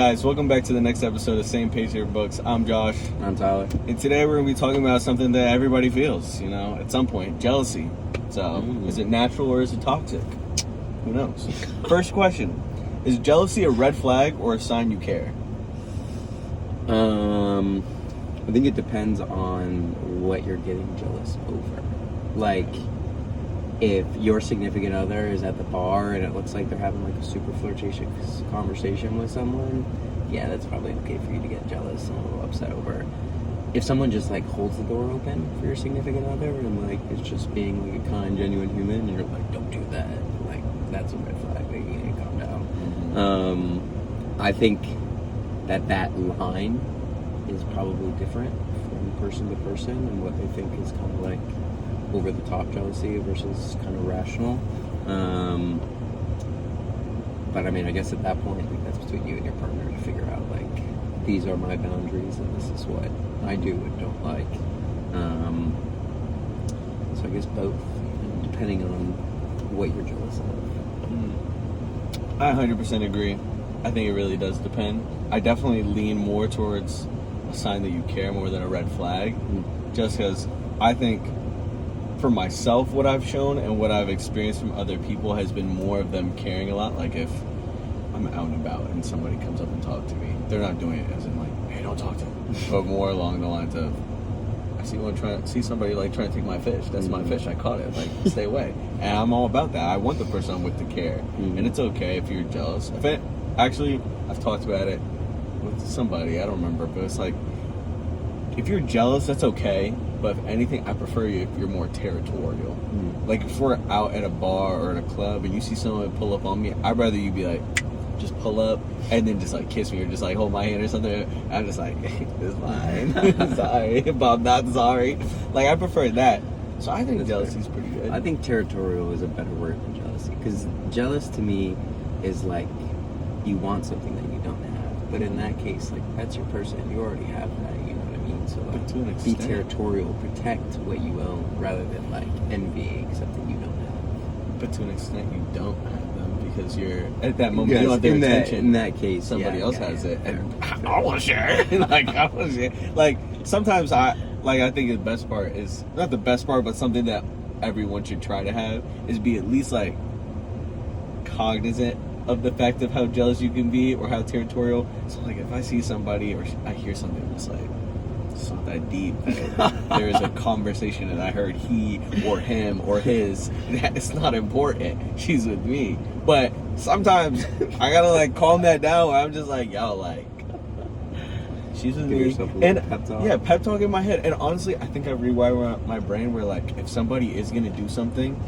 Guys, welcome back to the next episode of Same Page Here Books. I'm Josh. I'm Tyler. And today we're going to be talking about something that everybody feels, at some point. Jealousy. So, is it natural or is it toxic? Who knows? First question. Is jealousy a red flag or a sign you care? I think it depends on what you're getting jealous over. Like, if your significant other is at the bar and it looks like they're having like a super flirtatious conversation with someone, yeah, that's probably okay for you to get jealous and a little upset over. If someone just like holds the door open for your significant other and like is just being like a kind, genuine human, and you're like, don't do that, like that's a red flag. Like, you need to calm down. I think that line is probably different from person to person and what they think is kind of like over the top jealousy versus kind of rational. But I mean, I guess at that point, like, that's between you and your partner to figure out, like, these are my boundaries and this is what I do and don't like. So I guess both, depending on what you're jealous of. I 100% agree. I think it really does depend. I definitely lean more towards a sign that you care more than a red flag, just because I think for myself, what I've shown and what I've experienced from other people has been more of them caring a lot. Like if I'm out and about and somebody comes up and talks to me, they're not doing it as in like, hey, don't talk to me, but more along the lines of, I see somebody like trying to take my fish. That's my fish. I caught it. Like, stay away. And I'm all about that. I want the person I'm with to care, and it's okay if you're jealous. I've talked about it with somebody. I don't remember, but it's like, if you're jealous, that's okay. But if anything, I prefer you if you're more territorial. Like if we're out at a bar or at a club and you see someone pull up on me, I'd rather you be like, just pull up and then just like kiss me or just like hold my hand or something. I'm just like, it's fine. Sorry, but I'm not sorry. Like I prefer that. So I think jealousy is pretty good. I think territorial is a better word than jealousy, because jealous to me is like you want something that you don't have. But in that case, like that's your person. You already have that. You know what I mean? So like, be territorial, protect what you own, rather than like envying something you don't have. But to an extent, you don't have them because you're at that moment. You don't have their attention. In that case, somebody else has it, and I want to share. I want to share. Like sometimes I think the best part is not the best part, but something that everyone should try to have is be at least like cognizant of the fact of how jealous you can be or how territorial. So like if I see somebody or I hear something that's like, it's not that deep, there is a conversation that I heard he or him or his, it's not important, she's with me. But sometimes I gotta like calm that down where I'm just like, yo, like she's with me. And pep talk in my head. And honestly, I think I rewire my brain where like if somebody is gonna do something,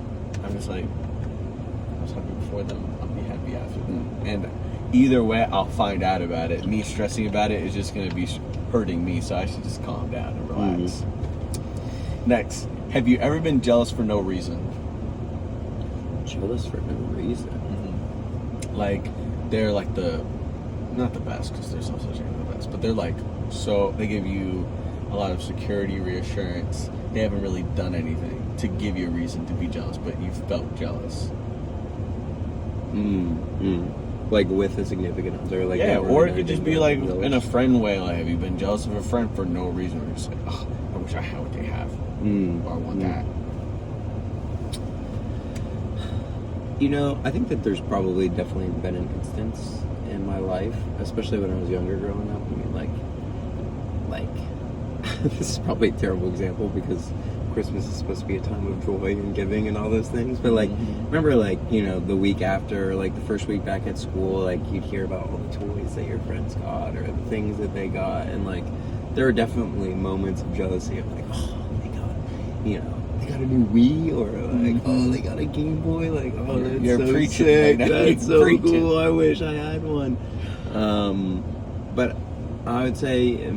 I'm just like, I was happy before them, I'll be happy after them. And either way, I'll find out about it. Me stressing about it is just going to be hurting me, so I should just calm down and relax. Next, have you ever been jealous for no reason? Jealous for no reason? Like, they're like not the best, because there's no such thing as the best, but they're like, so they give you a lot of security, reassurance. They haven't really done anything to give you a reason to be jealous, but you felt jealous. Like with a significant other, like or it could just be like in a friend way. Like, have you been jealous of a friend for no reason? Or just like, oh, I wish I had what they have, or I want that. I think that there's probably definitely been an instance in my life, especially when I was younger, growing up. I mean, like this is probably a terrible example because Christmas is supposed to be a time of joy and giving and all those things, but like remember like the week after, like the first week back at school, like you'd hear about all the toys that your friends got or the things that they got, and like there were definitely moments of jealousy of like, oh, they got a new Wii, or like oh, they got a Game Boy, like oh, that's you're so preaching sick, right now. That's so cool, I wish I had one. But I would say,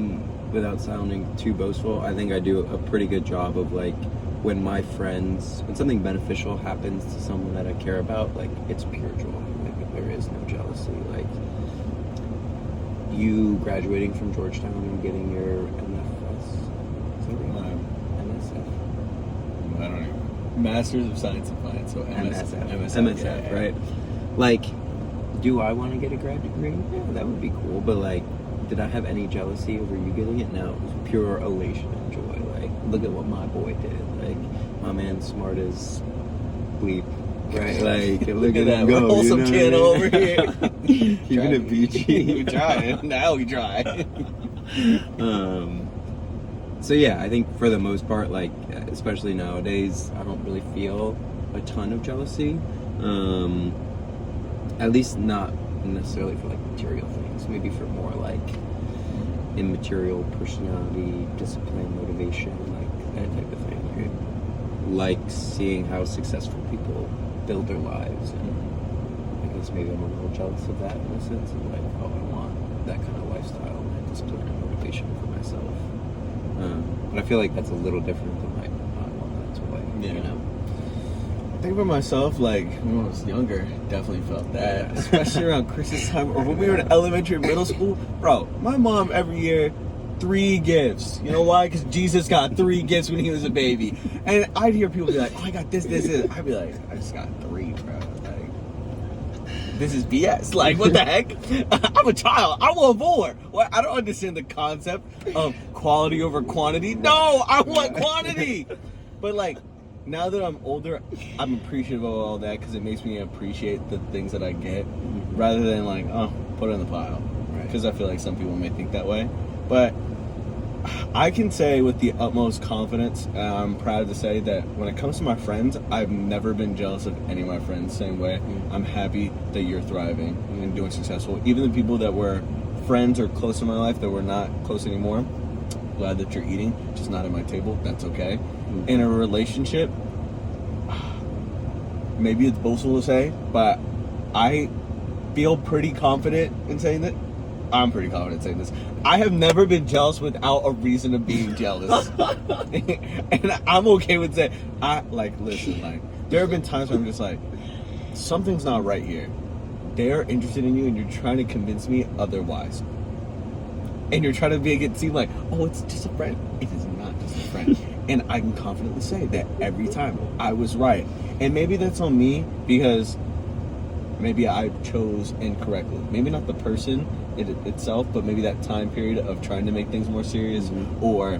without sounding too boastful, I think I do a pretty good job of like when something beneficial happens to someone that I care about, like it's pure joy. Like there is no jealousy. Like you graduating from Georgetown and getting your I don't know. Masters of Science and Finance, so MSF, right? Like do I want to get a grad degree? Yeah, that would be cool. But like, did I have any jealousy over you getting it? No, it was pure elation and joy. Like, look at what my boy did. Like, my man's smart as bleep. Right, like, look at him go. Wholesome kid over here. Keeping it PG. We try. Now we try. So yeah, I think for the most part, like, especially nowadays, I don't really feel a ton of jealousy. At least not necessarily for like material things. Maybe for more like immaterial personality, discipline, motivation, like that type of thing. Right? Like seeing how successful people build their lives, and I guess maybe I'm a little jealous of that in a sense of like, oh, I want that kind of lifestyle and discipline and motivation for myself. But I feel like that's a little different than like I want that to like, you know. I think for myself, like when I was younger, definitely felt that, especially around Christmas time or when we were in elementary, middle school. Bro, my mom every year 3 gifts. You know why? Because Jesus got 3 gifts when he was a baby. And I'd hear people be like, oh, I got this. I'd be like, I just got 3, bro. Like, this is BS. Like, what the heck? I'm a child. I want more. What? I don't understand the concept of quality over quantity. No, I want quantity. But like, now that I'm older, I'm appreciative of all that because it makes me appreciate the things that I get rather than like, oh, put it in the pile. Because I feel like some people may think that way. But I can say with the utmost confidence, I'm proud to say that when it comes to my friends, I've never been jealous of any of my friends. Same way, I'm happy that you're thriving and doing successful. Even the people that were friends or close to my life that were not close anymore, glad that you're eating, just not at my table. That's okay. In a relationship, maybe it's boastful to say, but I feel pretty confident in saying that. I'm pretty confident saying this. I have never been jealous without a reason of being jealous. And I'm okay with that. Listen, there have been times where I'm just like, something's not right here. They're interested in you and you're trying to convince me otherwise. And you're trying to make it seem like, oh, it's just a friend. It is not just a friend. And I can confidently say that every time I was right. And maybe that's on me because maybe I chose incorrectly. Maybe not the person itself, but maybe that time period of trying to make things more serious or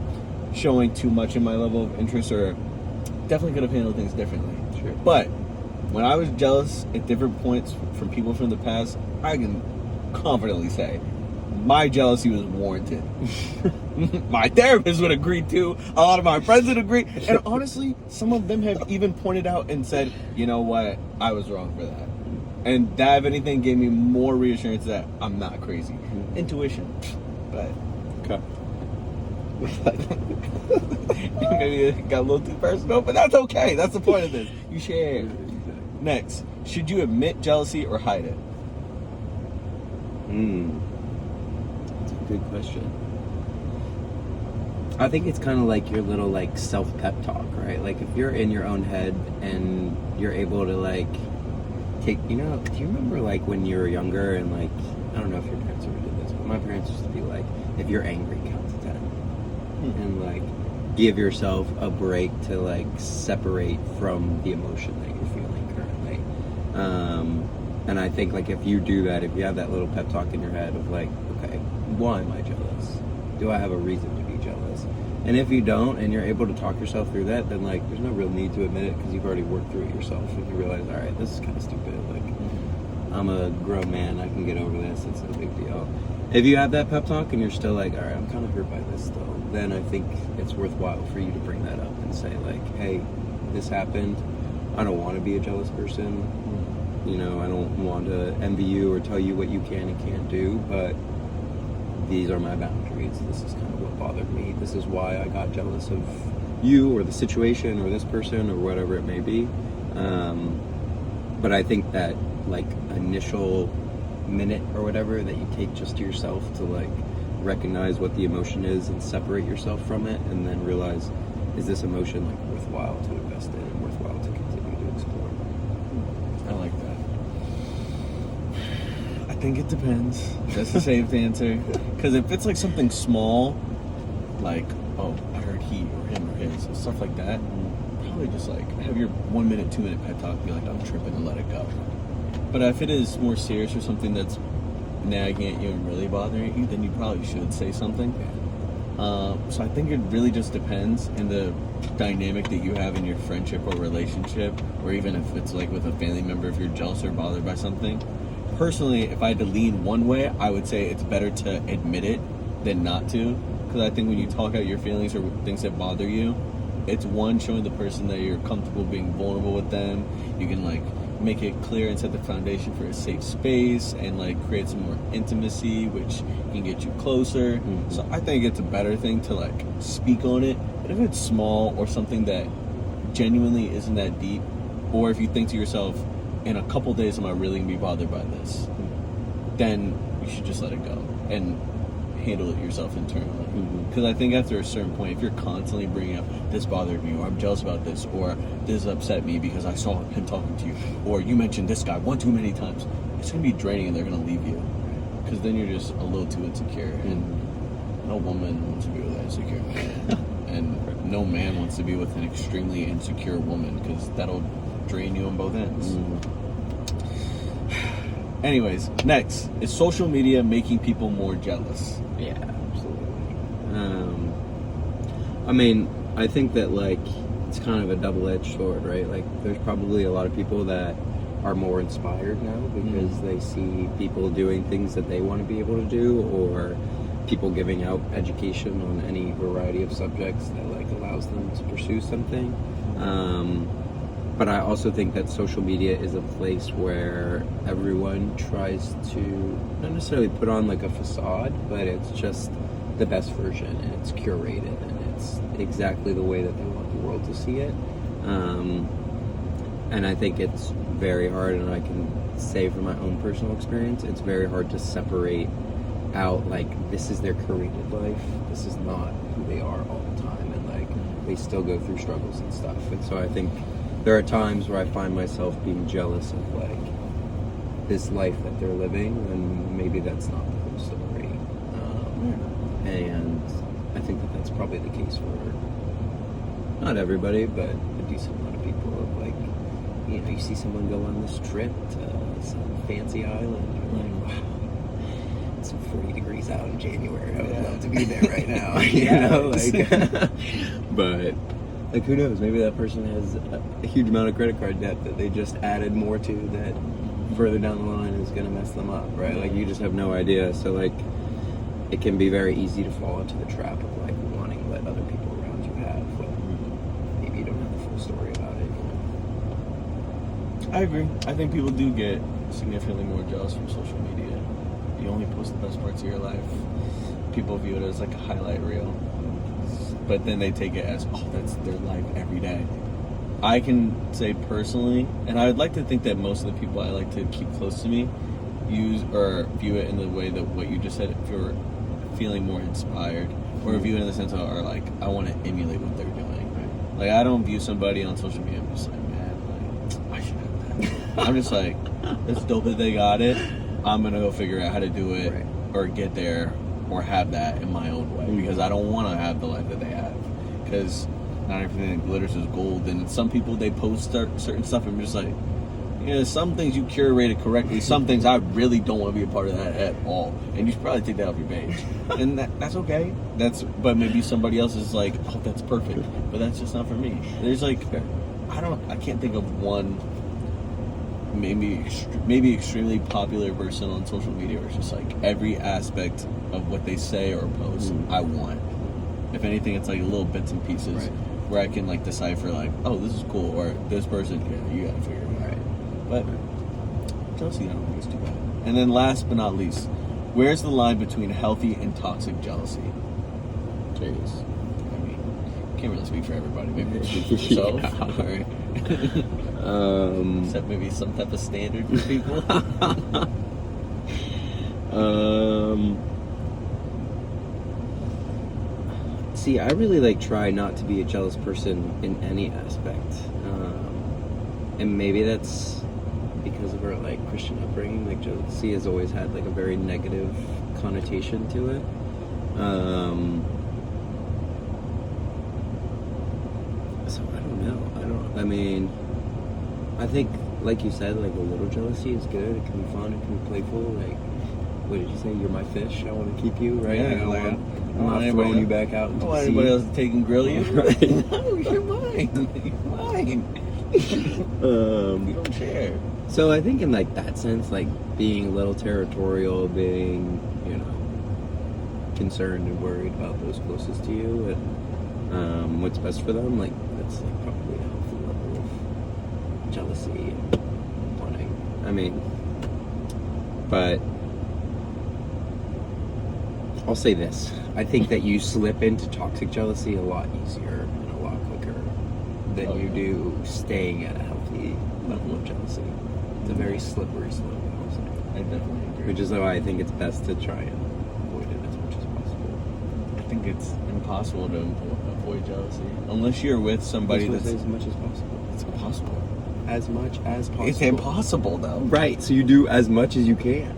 showing too much in my level of interest, or definitely could have handled things differently. Sure. But when I was jealous at different points from people from the past, I can confidently say my jealousy was warranted. My therapist would agree too. A lot of my friends would agree. And honestly, some of them have even pointed out and said, you know what, I was wrong for that. And that, if anything, gave me more reassurance that I'm not crazy. Intuition. But, okay. Maybe it got a little too personal, but that's okay. That's the point of this. You share. Next, should you admit jealousy or hide it? That's a good question. I think it's kind of like your little like self-pep talk, right? Like if you're in your own head and you're able to like take, do you remember like when you were younger and like, I don't know if your parents ever did this, but my parents used to be like, if you're angry, count to 10. And like give yourself a break to like separate from the emotion that you're feeling currently. And I think like if you do that, if you have that little pep talk in your head of like, okay, why am I jealous? Do I have a reason to be jealous? And if you don't, and you're able to talk yourself through that, then like there's no real need to admit it because you've already worked through it yourself and you realize, all right, this is kind of stupid. Like I'm a grown man, I can get over this. It's no big deal. If you have that pep talk and you're still like, all right, I'm kind of hurt by this still, then I think it's worthwhile for you to bring that up and say like, hey, this happened. I don't want to be a jealous person. I don't want to envy you or tell you what you can and can't do, but these are my boundaries. This is kind of what bothered me. This is why I got jealous of you or the situation or this person or whatever it may be. But I think that like initial minute or whatever that you take just to yourself to like recognize what the emotion is and separate yourself from it and then realize, is this emotion like worthwhile to invest in and worthwhile to continue to explore? I like that. I think it depends. That's the safe answer. Because if it's like something small, like, oh, I heard he or him or his, stuff like that, probably just like have your 1 minute, 2 minute pep talk, be like, I'm tripping and let it go. But if it is more serious or something that's nagging at you and really bothering you, then you probably should say something. So I think it really just depends in the dynamic that you have in your friendship or relationship, or even if it's like with a family member, if you're jealous or bothered by something. Personally, if I had to lean one way, I would say it's better to admit it than not to, because I think when you talk out your feelings or things that bother you, it's one, showing the person that you're comfortable being vulnerable with them. You can like make it clear and set the foundation for a safe space and like create some more intimacy, which can get you closer. So I think it's a better thing to like speak on it. But if it's small or something that genuinely isn't that deep, or if you think to yourself, in a couple days am I really gonna be bothered by this, then you should just let it go and handle it yourself internally. Because I think after a certain point, if you're constantly bringing up, this bothered me, or I'm jealous about this, or this upset me because I saw him talking to you, or you mentioned this guy one too many times, it's going to be draining and they're going to leave you. Because then you're just a little too insecure. And no woman wants to be with an insecure man. And no man wants to be with an extremely insecure woman, because that'll drain you on both ends. Anyways, next, is social media making people more jealous? Yeah, absolutely. I mean, I think that like it's kind of a double-edged sword, right? Like there's probably a lot of people that are more inspired now because they see people doing things that they want to be able to do, or people giving out education on any variety of subjects that like allows them to pursue something. But I also think that social media is a place where everyone tries to not necessarily put on like a facade, but it's just the best version, and it's curated, and it's exactly the way that they want the world to see it. And I think it's very hard, and I can say from my own personal experience, it's very hard to separate out like this is their curated life, this is not who they are all the time, and like they still go through struggles and stuff. And so I think there are times where I find myself being jealous of like this life that they're living, and maybe that's not the whole story. And I think that that's probably the case for not everybody, but a decent amount of people. Of like, you know, you see someone go on this trip to some fancy island, you're like, wow, it's 40 degrees out in January. I would love to be there right now. You know, like, but like, who knows? Maybe that person has a huge amount of credit card debt that they just added more to that further down the line is going to mess them up, right? Like, you just have no idea. So, like, it can be very easy to fall into the trap of, like, wanting what other people around you have, but maybe you don't have the full story about it, you know? I agree. I think people do get significantly more jealous from social media. You only post the best parts of your life. People view it as, like, a highlight reel. But then they take it as, oh, that's their life every day. I can say personally, and I would like to think that most of the people I like to keep close to me use or view it in the way that what you just said, if you're feeling more inspired, or view it in the sense of, or like, I want to emulate what they're doing. Like, I don't view somebody on social media, I'm just like, man, like, I should have that. I'm just like, it's dope that they got it. I'm going to go figure out how to do it or get there or have that in my own way, because I don't want to have the life that they have, because not everything that glitters is gold. And some people, they post certain stuff and I'm just like, yeah, some things you curated correctly, some things I really don't want to be a part of that at all, and you should probably take that off your page. And that's okay. But maybe somebody else is like, oh, that's perfect, but that's just not for me. There's like, I can't think of one maybe extremely popular person on social media where it's just like every aspect of what they say or post I want. If anything, it's like little bits and pieces where I can like decipher like, oh, this is cool, or this person, yeah, you gotta figure it out. But jealousy, I don't think it's too bad. And then last but not least, where's the line between healthy and toxic jealousy? Jeez. I mean, can't really speak for everybody. Maybe you speak for yourself. Yeah. All right. Set maybe some type of standard for people. See, I really like try not to be a jealous person in any aspect, and maybe that's because of our like Christian upbringing. Like, jealousy has always had like a very negative connotation to it. So I don't know. I mean, I think like you said, like a little jealousy is good. It can be fun. It can be playful. Like, what did you say? You're my fish. I want to keep you, right? Yeah, Like, I'm not throwing you back out I into don't want the anybody sea. else to take and grill you. Right. No, you're mine. You're mine. We don't share. So I think in like that sense, like being a little territorial, being, you know, concerned and worried about those closest to you and what's best for them, like that's like probably a healthy level of jealousy and wanting. I mean, but I'll say this. I think that you slip into toxic jealousy a lot easier and a lot quicker than you do staying at a healthy level of jealousy. It's a very slippery slope, I would say. I definitely agree. Which is why I think it's best to try and avoid it as much as possible. I think it's impossible to avoid jealousy unless you're with somebody that's. As much as possible. It's impossible. As much as possible. It's impossible though. Right, so you do as much as you can.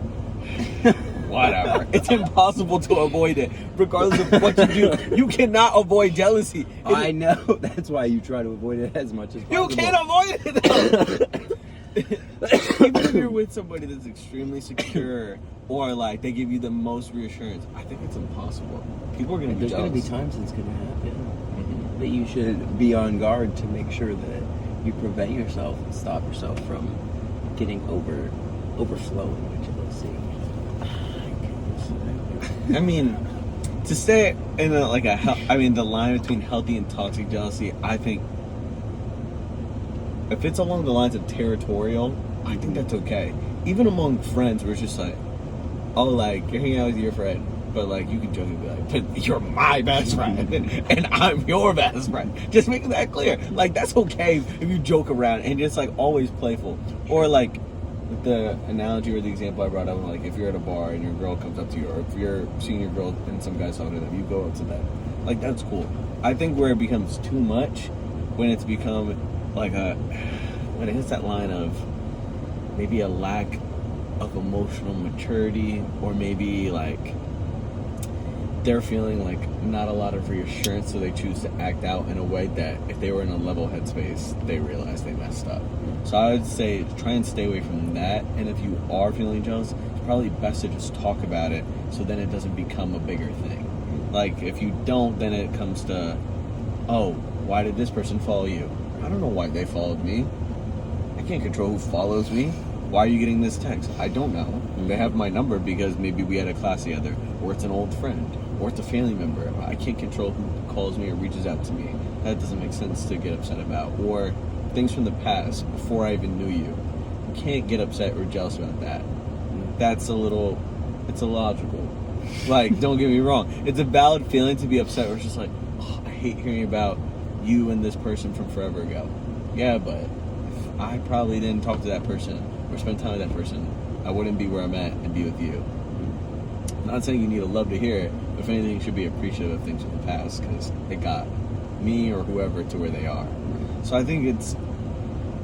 Whatever. It's impossible to avoid it, regardless of what you do. You cannot avoid jealousy. I know. That's why you try to avoid it as much as possible. You can't avoid it though. Even if you're with somebody that's extremely secure or like they give you the most reassurance, I think it's impossible. People are gonna be There's jealous. going to be times it's going to happen. But you should be on guard to make sure that you prevent yourself and stop yourself from getting overflowing with jealousy. I mean, to stay in the line between healthy and toxic jealousy, I think if it's along the lines of territorial, I think that's okay. Even among friends, where it's just like, oh, like you're hanging out with your friend, but like you can joke and be like, but you're my best friend, and I'm your best friend. Just make that clear. Like that's okay if you joke around and just like always playful, or like. The analogy or the example I brought up, like if you're at a bar and your girl comes up to you, or if you're seeing your girl and some guy's talking to them, you go up to them. Like that's cool. I think where it becomes too much, when it's become like when it hits that line of maybe a lack of emotional maturity, or maybe like they're feeling like not a lot of reassurance, so they choose to act out in a way that if they were in a level headspace, they realize they messed up. So I would say try and stay away from that, and if you are feeling jealous, it's probably best to just talk about it so then it doesn't become a bigger thing. Like if you don't, then it comes to, oh, why did this person follow you? I don't know why they followed me. I can't control who follows me. Why are you getting this text? I don't know. They have my number because maybe we had a class together, or it's an old friend, or it's a family member. I can't control who calls me or reaches out to me. That doesn't make sense to get upset about. Or things from the past, before I even knew you. You can't get upset or jealous about that. That's it's illogical. Like, don't get me wrong. It's a valid feeling to be upset, where it's just like, oh, I hate hearing about you and this person from forever ago. Yeah, but if I probably didn't talk to that person or spend time with that person, I wouldn't be where I'm at and be with you. I'm not saying you need to love to hear it, but if anything, you should be appreciative of things from the past, because it got me or whoever to where they are. So I think it's,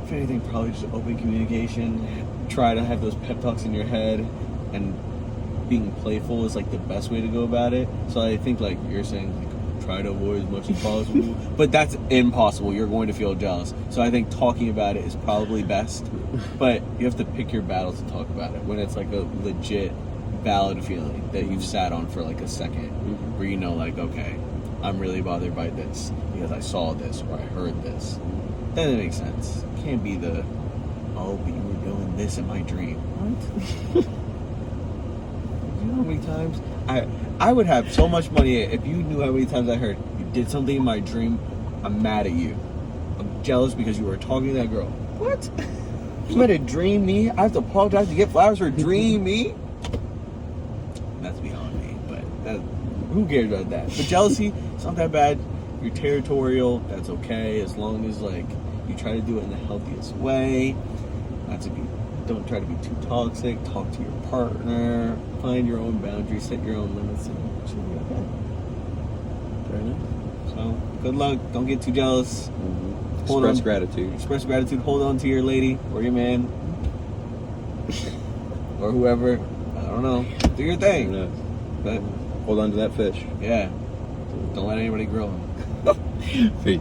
if anything, probably just open communication. Try to have those pep talks in your head, and being playful is like the best way to go about it. So I think, like you're saying, like, try to avoid as much as possible, but that's impossible. You're going to feel jealous. So I think talking about it is probably best, but you have to pick your battles to talk about it when it's like a legit, valid feeling that you've sat on for like a second, where you know, like, okay, I'm really bothered by this because I saw this or I heard this. Then it makes sense. It can't be the, oh, but you were doing this in my dream. What? You know how many times I would have so much money if you knew how many times I heard you did something in my dream. I'm mad at you. I'm jealous because you were talking to that girl. What? You meant to dream me? I have to apologize to get flowers for dream me? That's beyond me. But who cares about that? But jealousy, it's not that bad. You're territorial. That's okay, as long as like you try to do it in the healthiest way. Don't try to be too toxic. Talk to your partner. Find your own boundaries. Set your own limits. And it should be okay. Fair enough. So, good luck. Don't get too jealous. Express gratitude. Express gratitude. Hold on to your lady or your man. Or whoever. I don't know. Do your thing. But hold on to that fish. Yeah. Don't let anybody grill him. Peace.